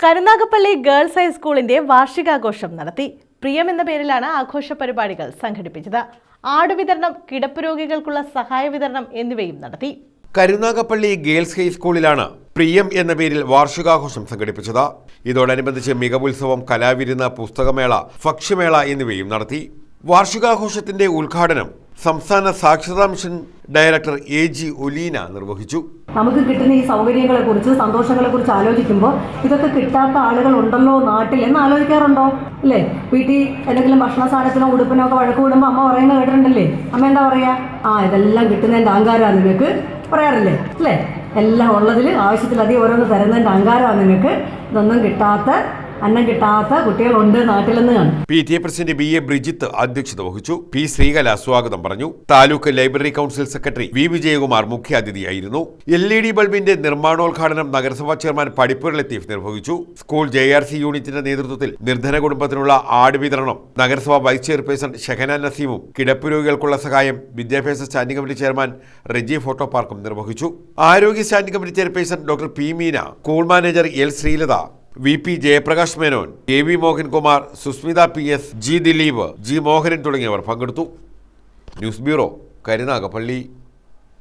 Karunagappally girls ഹൈസ്കൂളിന്റെ വാർഷികാഘോഷം നടത്തി. പ്രിയം എന്ന പേരിലാണ് ആഘോഷ പരിപാടികൾ സംഘടിപ്പിച്ചത്. ആടുവിതരണം, കിടപ്പ് രോഗികൾക്കുള്ള സഹായ വിതരണം എന്നിവയും നടത്തി. കരുനാഗപ്പള്ളി ഗേൾസ് ഹൈസ്കൂളിലാണ് പ്രിയം എന്ന പേരിൽ വാർഷികാഘോഷം സംഘടിപ്പിച്ചത്. ഇതോടനുബന്ധിച്ച് മികവുത്സവം, കലാവിരുന്ന്, പുസ്തകമേള, ഭക്ഷ്യമേള എന്നിവയും നടത്തി. വാർഷികാഘോഷത്തിന്റെ ഉദ്ഘാടനം സംസ്ഥാന സാക്ഷരതാ മിഷൻ ഡയറക്ടർ AG ഒലീന നിർവഹിച്ചു. നമുക്ക് കിട്ടുന്ന ഈ സൗകര്യങ്ങളെക്കുറിച്ച്, സന്തോഷങ്ങളെക്കുറിച്ച് ആലോചിക്കുമ്പോൾ ഇതൊക്കെ കിട്ടാത്ത ആളുകൾ ഉണ്ടല്ലോ നാട്ടിൽ എന്ന് ആലോചിക്കാറുണ്ടോ? അല്ലേ? വീട്ടിൽ എന്തെങ്കിലും ഭക്ഷണ സാധനത്തിനോ ഉടുപ്പിനോ ഒക്കെ വഴക്ക് കൂടുമ്പോൾ അമ്മ പറയുന്നത് കേട്ടിട്ടുണ്ടല്ലേ? അമ്മ എന്താ പറയുക? ഇതെല്ലാം കിട്ടുന്നതിൻ്റെ അഹങ്കാരമാണ് നിങ്ങൾക്ക് പറയാറില്ലേ? അല്ലേ? എല്ലാം ഉള്ളതിൽ ആവശ്യത്തിലധികം ഓരോന്ന് തരുന്നതിൻ്റെ അഹങ്കാരമാണ് നിങ്ങൾക്ക്. ഇതൊന്നും കിട്ടാത്ത, അന്നം കിട്ടാത്ത കുട്ടികളുണ്ട് നാട്ടിലെന്ന് കാണും. PTA പ്രസിഡന്റ് BA ബ്രിജിത്ത് അധ്യക്ഷത വഹിച്ചു. P ശ്രീകല സ്വാഗതം പറഞ്ഞു. Taluk library council secretary V Vijayakumar മുഖ്യാതിഥിയായിരുന്നു. LED ബൾബിന്റെ നിർമ്മാണോദ്ഘാടനം നഗരസഭാ ചെയർമാൻ പടിപ്പൂർ ലത്തീഫ് നിർവഹിച്ചു. സ്കൂൾ JRC യൂണിറ്റിന്റെ നേതൃത്വത്തിൽ നിർധന കുടുംബത്തിനുള്ള ആട് വിതരണം നഗരസഭാ വൈസ് ചെയർപേഴ്സൺ ഷെഹന നസീമും കിടപ്പ് രോഗികൾക്കുള്ള സഹായം വിദ്യാഭ്യാസ സ്റ്റാൻഡിംഗ് കമ്മിറ്റി ചെയർമാൻ റജി ഫോട്ടോ പാർക്കും നിർവഹിച്ചു. ആരോഗ്യ standing committee chairperson doctor P Meena, school manager L Sreelatha, VP Jayaprakash Menon, KV Mohankumar, Susmitha PS, G Dileep, G Mohanan തുടങ്ങിയവർ പങ്കെടുത്തു. News bureau, Karunagappally.